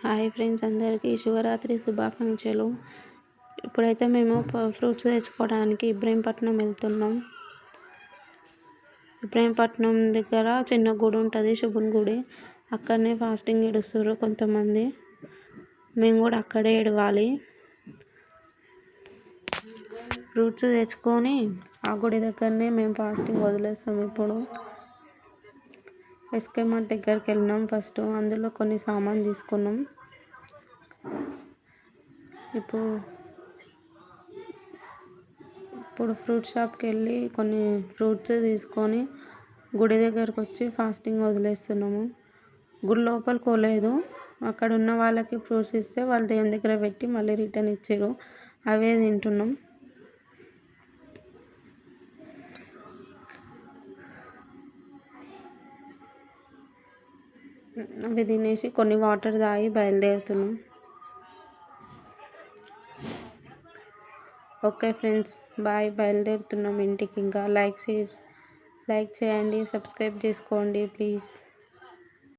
Hi friends, అందరికీ శివరాత్రి శుభాకాంక్షలు. ఇప్పుడైతే మేము ఫ్రూట్స్ తెచ్చుకోవడానికి ఇబ్రహీంపట్నం వెళ్తున్నాం. ఇబ్రహీంపట్నం దగ్గర చిన్న గుడి ఉంటుంది, శివుని గుడి. అక్కడనే ఫాస్టింగ్ ఏడుస్తారు కొంతమంది. మేము కూడా అక్కడే ఏడవాలి. ఫ్రూట్స్ తెచ్చుకొని ఆ గుడి దగ్గరనే మేము ఫాస్టింగ్ వదిలేస్తాం. ఇప్పుడు ఎస్కే మార్ట్ దగ్గరికి వెళ్ళినాం. ఫస్ట్ అందులో కొన్ని సామాన్ తీసుకున్నాం. ఇప్పుడు ఫ్రూట్ షాప్కి వెళ్ళి కొన్ని ఫ్రూట్స్ తీసుకొని గుడి దగ్గరకు వచ్చి ఫాస్టింగ్ వదిలేస్తున్నాము. గుడి లోపలికి పోలేదు. అక్కడ ఉన్న వాళ్ళకి ఫ్రూట్స్ ఇస్తే వాళ్ళు దేవుని దగ్గర పెట్టి మళ్ళీ రిటర్న్ ఇచ్చారు. అవే తింటున్నాం. అవి తినేసి కొన్ని వాటర్ తాగి బయలుదేరుతున్నాం. Okay friends, bye. బయలుదేరుతున్నాం ఇంటికి. ఇంకా లైక్ చేయండి, సబ్స్క్రైబ్ చేసుకోండి ప్లీజ్.